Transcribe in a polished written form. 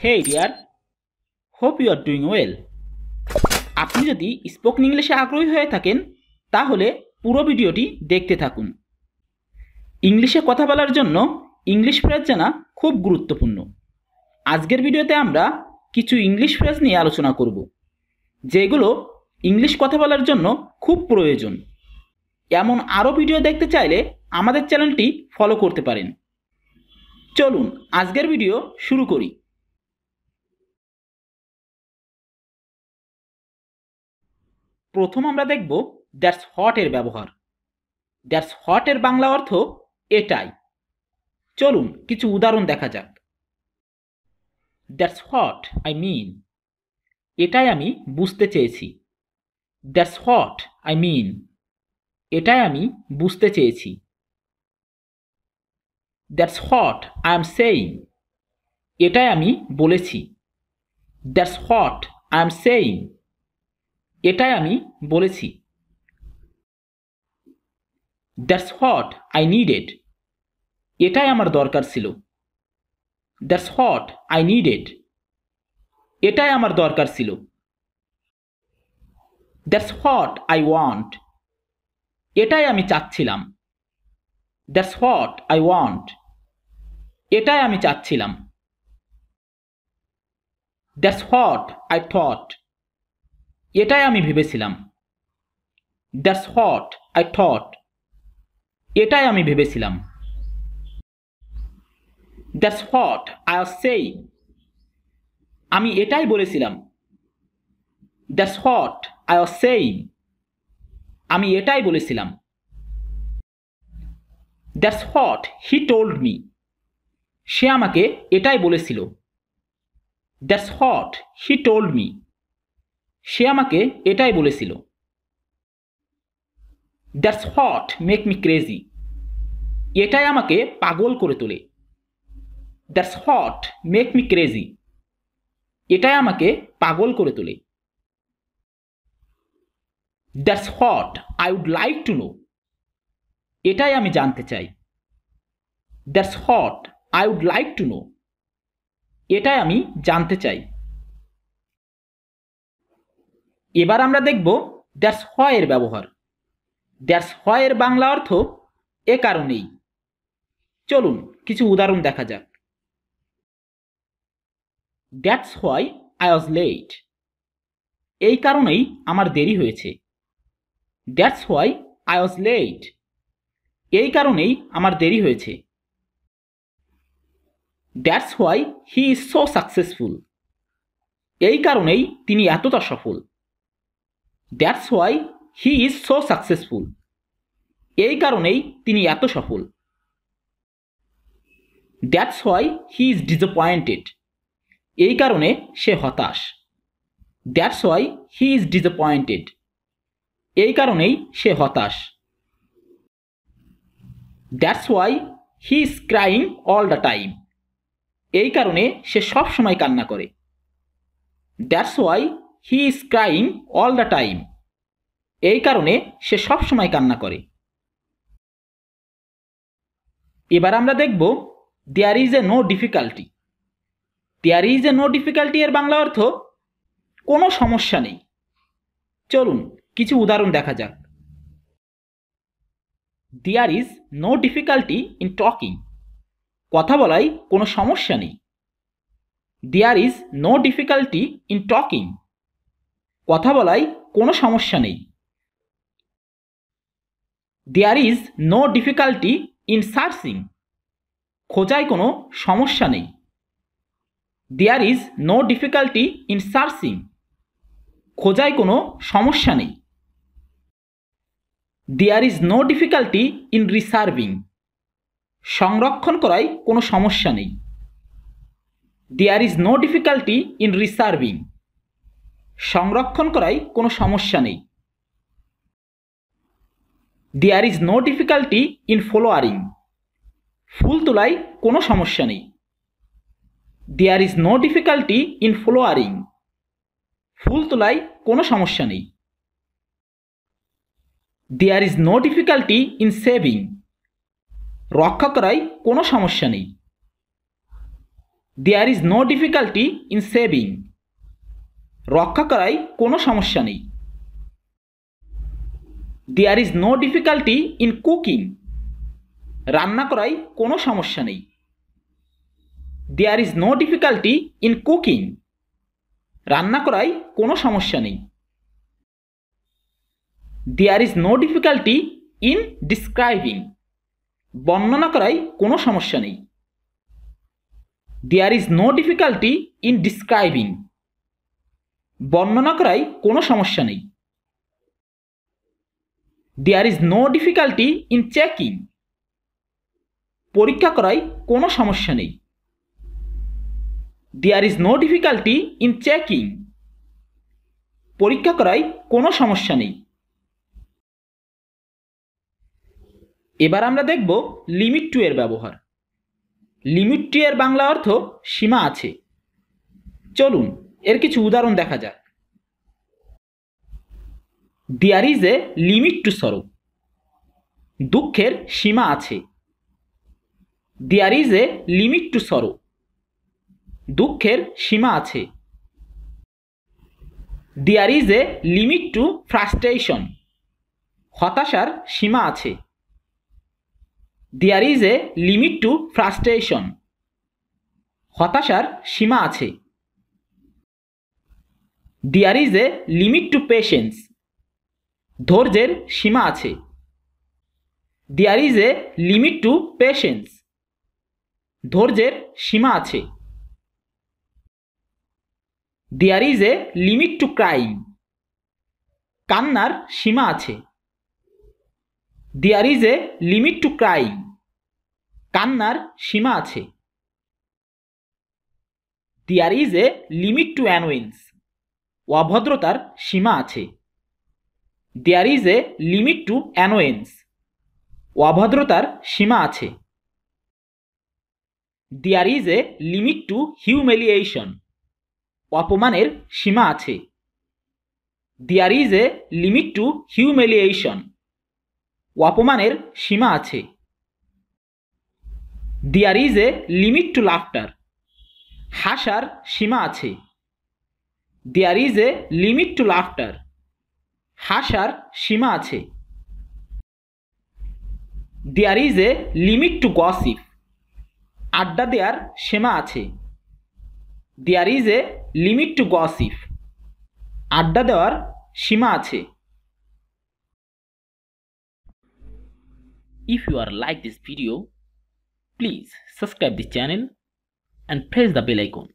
Hey dear, hope you are doing well. আপনি যদি spoken ইংলিশে আগ্রহী হয়ে থাকেন তাহলে পুরো ভিডিওটি দেখতে থাকুন। ইংলিশে কথা বলার জন্য ইংলিশ ফ্রেজ জানা খুব গুরুত্বপূর্ণ। আজকের ভিডিওতে আমরা কিছু ইংলিশ ফ্রেজ নিয়ে আলোচনা করব যেগুলো ইংলিশ কথা বলার জন্য খুব প্রয়োজন। এমন আরও ভিডিও দেখতে চাইলে আমাদের চ্যানেলটি ফলো করতে পারেন। চলুন আজকের ভিডিও শুরু করি। প্রথম আমরা দেখব দ্যাটস হট এর ব্যবহার। দ্যাটস হট এর বাংলা অর্থ এটাই। চলুন কিছু উদাহরণ দেখা যাক। দ্যাটস হট আই মিন, এটাই আমি বুঝতে চেয়েছি। দ্যাটস হট আই মিন, এটাই আমি বুঝতে চেয়েছি। That's what I am saying, এটাই আমি বলেছি। That's what I am saying, এটাই আমি বলেছি। দ্যাটস হট আই নিডেড, এটাই আমার দরকার ছিল। দ্যাটস হট আই নিডেড, এটাই আমার দরকার ছিল। দ্যাটস হট আই ওয়ান্ট, এটাই আমি চাচ্ছিলাম। দ্যাটস হট আই ওয়ান্ট, এটাই আমি চাচ্ছিলাম। দ্যাটস হট আই থট, এটাই আমি ভেবেছিলাম। দ্যাটস হট আই থট, এটাই আমি ভেবেছিলাম। That's what I was saying, আমি এটাই বলেছিলাম। That's what I was saying, আমি এটাই বলেছিলাম। That's what he told me, সে আমাকে এটাই বলেছিল। That's what he told me, সে আমাকে এটাই বলেছিল। That's what make me crazy, এটাই আমাকে পাগল করে তোলে। That's what make me crazy, এটাই আমাকে পাগল করে তোলে। That's what I would like to know, এটাই আমি জানতে চাই। That's what I would like to know, এটাই আমি জানতে চাই। এবার আমরা দেখব দ্যাটস হোয়াই এর ব্যবহার। দ্যাটস হোয়াই এর বাংলা অর্থ এ কারণেই। চলুন কিছু উদাহরণ দেখা যাক। That's why I was late, এই কারণেই আমার দেরি হয়েছে। That's why I was late, এই কারণেই আমার দেরি হয়েছে। That's why he is so successful, এই কারণেই তিনি এতটা সফল। That's why he is so successful, এই কারণেই তিনি এত সফল। That's why he is disappointed, এই কারণে সে হতাশ। That's why he is disappointed, এই কারণেই সে হতাশ। That's why he is crying all the time, এই কারণে সে সব সময় কান্না করে। That's why he is crying all the time, এই কারণে সে সব সময় কান্না করে। এবার আমরা দেখব there is a no difficulty. There is a no difficulty এর বাংলা অর্থ কোনো সমস্যা নেই। চলুন কিছু উদাহরণ দেখা যাক। There is no difficulty in talking, কথা বলায় কোনো সমস্যা নেই। There is no difficulty in talking, কথা বলায় কোনো সমস্যা নেই। There is no difficulty in searching, খোঁজায় কোনো সমস্যা নেই। There is no difficulty in searching, খোঁজায় কোনো সমস্যা নেই। There is no difficulty in reserving, সংরক্ষণ করায় কোনো সমস্যা নেই। There is no difficulty in reserving, সংরক্ষণ করায় কোনো সমস্যা নেই। There is no difficulty in flowering, ফুল তোলায় কোনো সমস্যা নেই। There is no difficulty in flowering, ফুল তোলায় কোনো সমস্যা নেই। There is no difficulty in saving, রক্ষা করায় কোনো সমস্যা নেই। There is no difficulty in saving. রক্ষা করায় কোনো সমস্যা নেই। There is no difficulty in cooking. রান্না করায় কোনো সমস্যা নেই। There is no difficulty in cooking. রান্না করায় কোনো সমস্যা নেই। There is no difficulty in describing. বর্ণনা করায় কোনো সমস্যা নেই। There is no difficulty in describing. বর্ণনা করায় কোনো সমস্যা নেই। There is no difficulty in checking. পরীক্ষা করায় কোনো সমস্যা নেই। There is no difficulty in checking. পরীক্ষা করায় কোনো সমস্যা নেই। এবার আমরা দেখব লিমিট টু এর ব্যবহার। লিমিট টু এর বাংলা অর্থ সীমা আছে। চলুন এর কিছু উদাহরণ দেখা যাক। There is a limit to sorrow. দুঃখের সীমা আছে। There is a limit to sorrow. দুঃখের সীমা আছে। There is a limit to frustration. হতাশার সীমা আছে। There is a limit to frustration. হতাশার সীমা আছে। There is a limit to patience. ধৈর্যের সীমা আছে। There is a limit to patience. ধৈর্যের সীমা আছে। There is a limit to crying. কান্নার সীমা আছে। There is a limit to crying. কান্নার সীমা আছে। There is a limit to annoyance. অভদ্রতার সীমা আছে। There is a limit to annoyance. অভদ্রতার সীমা আছে। There is a limit to humiliation. অপমানের সীমা আছে। There is a limit to humiliation. অপমানের সীমা আছে। There is a limit to laughter. হাসার সীমা আছে। There is a limit to laughter. হাসার সীমা আছে। There is a limit to gossip. আড্ডা দেওয়ার সীমা আছে। There is a limit to gossip. আড্ডা দেওয়ার সীমা আছে। If you are like this video, please subscribe the channel and press the bell icon.